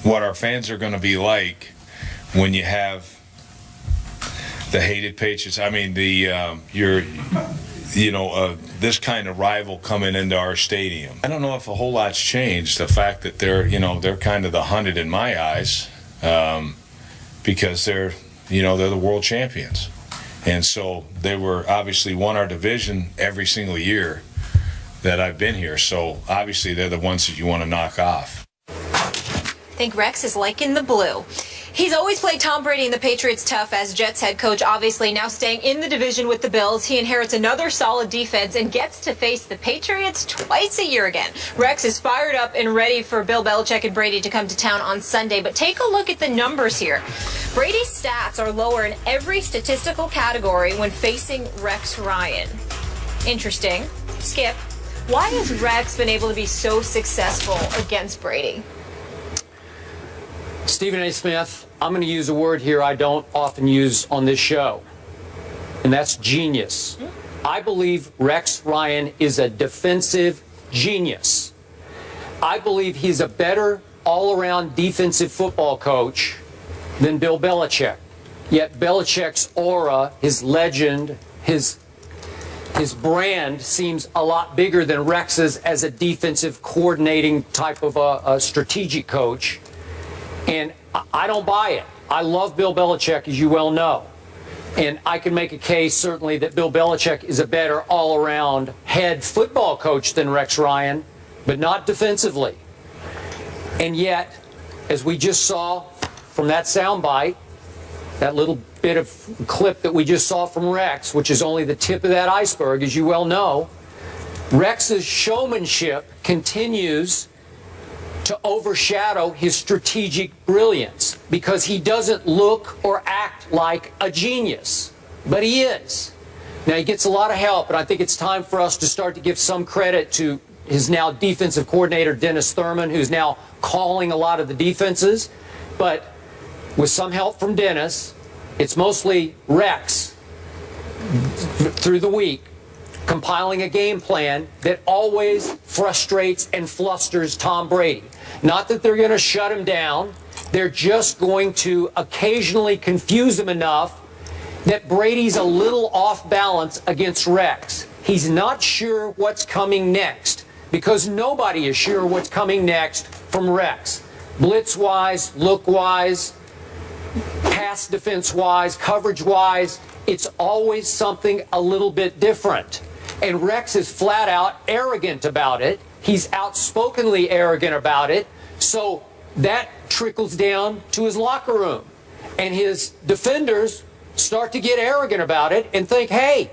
what our fans are going to be like when you have the hated Patriots. I mean, this kind of rival coming into our stadium. I don't know if a whole lot's changed. The fact that they're kind of the hunted in my eyes, because they're the world champions, and so they were obviously won our division every single year that I've been here. So obviously they're the ones that you want to knock off. I think Rex is liking the blue. He's always played Tom Brady and the Patriots tough as Jets head coach, obviously now staying in the division with the Bills. He inherits another solid defense and gets to face the Patriots twice a year again. Rex is fired up and ready for Bill Belichick and Brady to come to town on Sunday. But take a look at the numbers here. Brady's stats are lower in every statistical category when facing Rex Ryan. Interesting. Skip, why has Rex been able to be so successful against Brady? Stephen A. Smith, I'm going to use a word here I don't often use on this show, and that's genius. I believe Rex Ryan is a defensive genius. I believe he's a better all-around defensive football coach than Bill Belichick. Yet Belichick's aura, his legend, his brand seems a lot bigger than Rex's as a defensive coordinating type of a strategic coach. And I don't buy it. I love Bill Belichick, as you well know. And I can make a case, certainly, that Bill Belichick is a better all-around head football coach than Rex Ryan, but not defensively. And yet, as we just saw from that soundbite, that little bit of clip that we just saw from Rex, which is only the tip of that iceberg, as you well know, Rex's showmanship continues to overshadow his strategic brilliance because he doesn't look or act like a genius, but he is. Now, he gets a lot of help, and I think it's time for us to start to give some credit to his now defensive coordinator, Dennis Thurman, who's now calling a lot of the defenses. But with some help from Dennis, it's mostly Rex through the week compiling a game plan that always frustrates and flusters Tom Brady. Not that they're going to shut him down. They're just going to occasionally confuse him enough that Brady's a little off balance against Rex. He's not sure what's coming next because nobody is sure what's coming next from Rex. Blitz-wise, look-wise, pass defense-wise, coverage-wise, it's always something a little bit different. And Rex is flat out arrogant about it. He's outspokenly arrogant about it. So that trickles down to his locker room. And his defenders start to get arrogant about it and think, hey,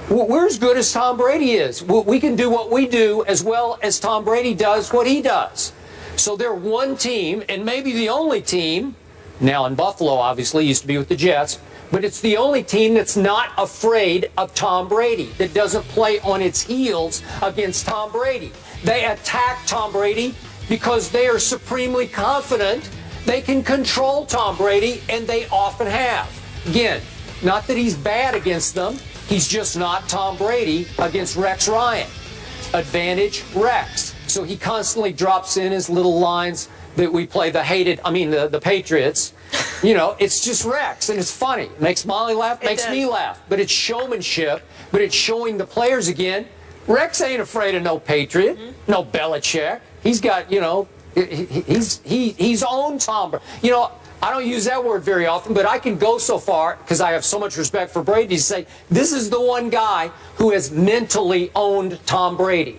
we're as good as Tom Brady is. We can do what we do as well as Tom Brady does what he does. So they're one team, and maybe the only team, now in Buffalo obviously, used to be with the Jets, but it's the only team that's not afraid of Tom Brady, that doesn't play on its heels against Tom Brady. They attack Tom Brady because they are supremely confident they can control Tom Brady, and they often have. Again, not that he's bad against them, he's just not Tom Brady against Rex Ryan. Advantage Rex. So he constantly drops in his little lines that we play the Patriots. You know, it's just Rex, and it's funny. It makes Molly laugh, makes me laugh. But it's showmanship, but it's showing the players again. Rex ain't afraid of no Patriot, no Belichick. He's got, he's owned Tom Brady. You know, I don't use that word very often, but I can go so far, because I have so much respect for Brady, to say this is the one guy who has mentally owned Tom Brady.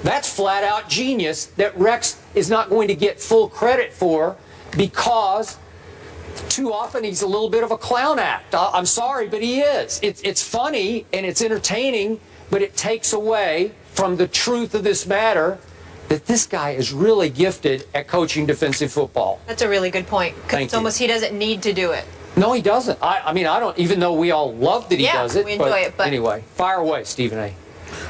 That's flat out genius that Rex is not going to get full credit for because too often he's a little bit of a clown act. I'm sorry, but he is. It's funny and it's entertaining, but it takes away from the truth of this matter that this guy is really gifted at coaching defensive football. That's a really good point. Because it's almost he doesn't need to do it. No, he doesn't. I mean, I don't, even though we all love that he does it. We enjoy it. But anyway, fire away, Stephen A.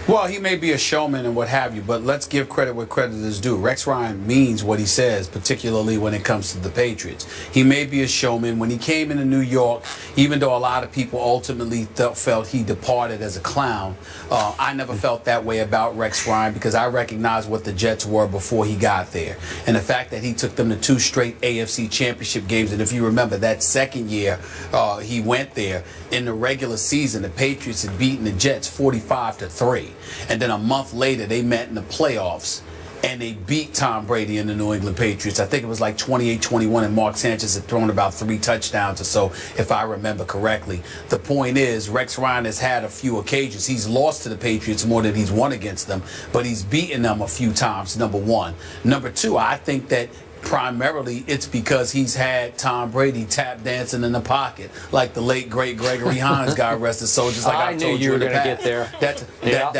Well, he may be a showman and what have you, but let's give credit where credit is due. Rex Ryan means what he says, particularly when it comes to the Patriots. He may be a showman. When he came into New York, even though a lot of people ultimately felt he departed as a clown, I never felt that way about Rex Ryan because I recognized what the Jets were before he got there. And the fact that he took them to 2 straight AFC championship games, and if you remember that second year he went there, in the regular season, the Patriots had beaten the Jets 45-3. And then a month later, they met in the playoffs, and they beat Tom Brady and the New England Patriots. I think it was like 28-21, and Mark Sanchez had thrown about 3 touchdowns or so, if I remember correctly. The point is, Rex Ryan has had a few occasions. He's lost to the Patriots more than he's won against them, but he's beaten them a few times, number one. Number two, I think that primarily it's because he's had Tom Brady tap dancing in the pocket, like the late great Gregory Hines, God rest his soul. Just like I told you were in the going to past. get there.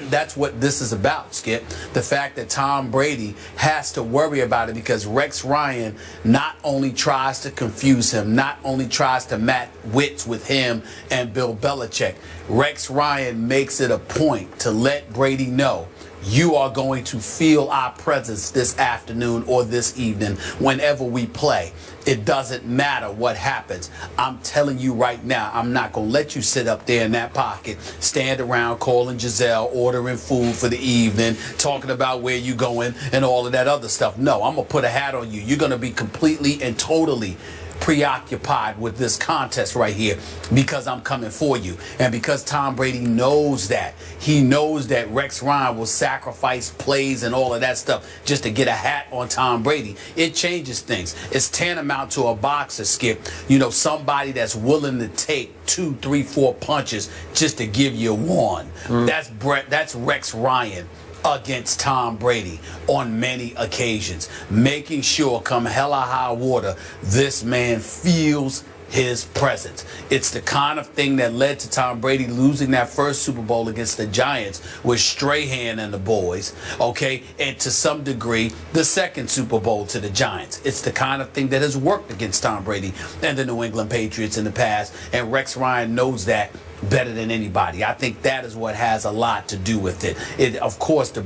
That's what this is about, Skip. The fact that Tom Brady has to worry about it because Rex Ryan not only tries to confuse him, not only tries to match wits with him and Bill Belichick. Rex Ryan makes it a point to let Brady know, you are going to feel our presence this afternoon or this evening whenever we play. It doesn't matter what happens. I'm telling you right now, I'm not going to let you sit up there in that pocket, stand around calling Giselle, ordering food for the evening, talking about where you going and all of that other stuff. No, I'm going to put a hat on you. You're going to be completely and totally preoccupied with this contest right here because I'm coming for you. And because Tom Brady knows that, he knows that Rex Ryan will sacrifice plays and all of that stuff just to get a hat on Tom Brady. It changes things. It's tantamount to a boxer, Skip. You know, somebody that's willing to take 2, 3, 4 punches just to give you one. That's Rex Ryan against Tom Brady on many occasions, making sure come hell or high water, this man feels his presence. It's the kind of thing that led to Tom Brady losing that first Super Bowl against the Giants with Strahan and the boys, okay, and to some degree the second Super Bowl to the Giants. It's the kind of thing that has worked against Tom Brady and the New England Patriots in the past, and Rex Ryan knows that better than anybody. I think that is what has a lot to do with it. Of course, being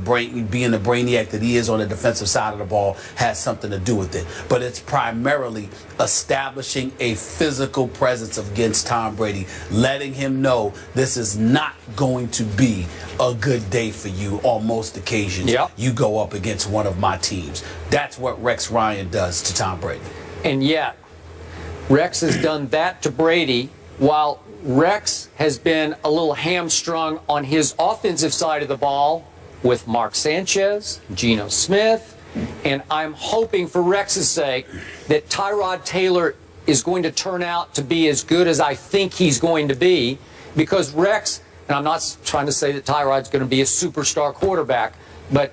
the brainiac that he is on the defensive side of the ball has something to do with it. But it's primarily establishing a physical presence against Tom Brady, letting him know this is not going to be a good day for you on most occasions. Yep. You go up against one of my teams. That's what Rex Ryan does to Tom Brady. And yet, Rex has done that to Brady while Rex has been a little hamstrung on his offensive side of the ball with Mark Sanchez, Geno Smith, and I'm hoping for Rex's sake that Tyrod Taylor is going to turn out to be as good as I think he's going to be, because Rex, and I'm not trying to say that Tyrod's going to be a superstar quarterback, but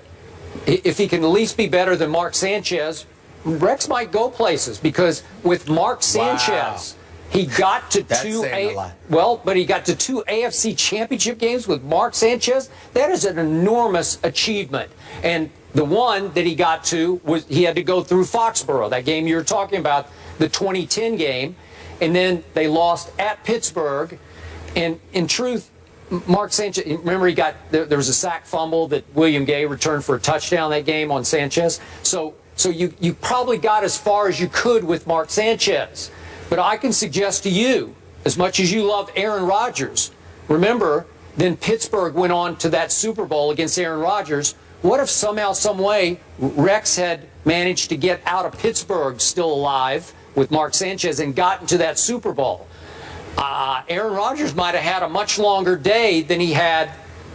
if he can at least be better than Mark Sanchez, Rex might go places, because with Mark Sanchez, he got to he got to 2 AFC championship games with Mark Sanchez. That is an enormous achievement. And the one that he got to was he had to go through Foxborough, that game you were talking about, the 2010 game. And then they lost at Pittsburgh. And in truth, Mark Sanchez, remember there was a sack fumble that William Gay returned for a touchdown that game on Sanchez. So you probably got as far as you could with Mark Sanchez. But I can suggest to you, as much as you love Aaron Rodgers, remember, then Pittsburgh went on to that Super Bowl against Aaron Rodgers. What if somehow, some way, Rex had managed to get out of Pittsburgh still alive with Mark Sanchez and gotten to that Super Bowl? Aaron Rodgers might have had a much longer day than he had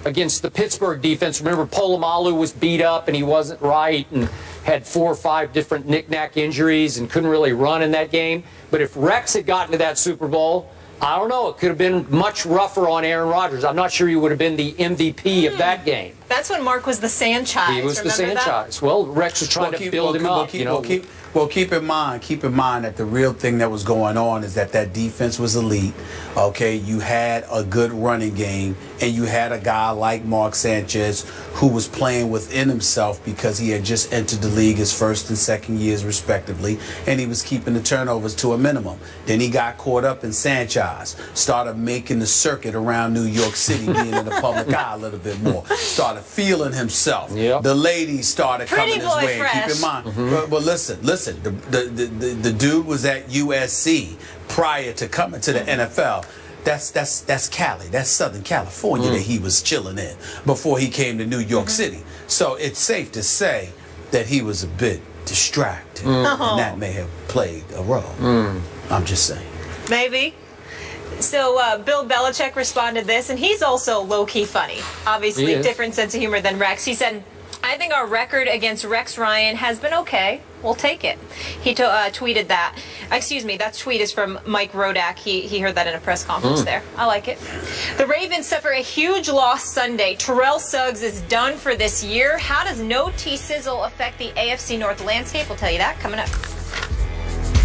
against the Pittsburgh defense. Remember, Polamalu was beat up and he wasn't right and had 4 or 5 different knick-knack injuries and couldn't really run in that game. But if Rex had gotten to that Super Bowl, I don't know, it could have been much rougher on Aaron Rodgers. I'm not sure he would have been the MVP of that game. That's when Mark was the Sanchez. He was the Remember that? Sanchez. Well, Rex was trying to build him up. Keep in mind that the real thing that was going on is that defense was elite. Okay, you had a good running game, and you had a guy like Mark Sanchez who was playing within himself because he had just entered the league his first and second years respectively, and he was keeping the turnovers to a minimum. Then he got caught up in Sanchez, started making the circuit around New York City, being in the public eye a little bit more, started feeling himself. Yep. The ladies started coming his way. Fresh. Keep in mind, but listen, the dude was at USC prior to coming to the NFL. That's Cali. That's Southern California that he was chilling in before he came to New York City. So it's safe to say that he was a bit distracted, and that may have played a role. I'm just saying. Maybe. So Bill Belichick responded this, and he's also low-key funny. Obviously, different sense of humor than Rex. He said, I think our record against Rex Ryan has been okay. We'll take it. He tweeted that. Excuse me, that tweet is from Mike Rodak. He heard that in a press conference there. I like it. The Ravens suffer a huge loss Sunday. Terrell Suggs is done for this year. How does no T-Sizzle affect the AFC North landscape? We'll tell you that coming up.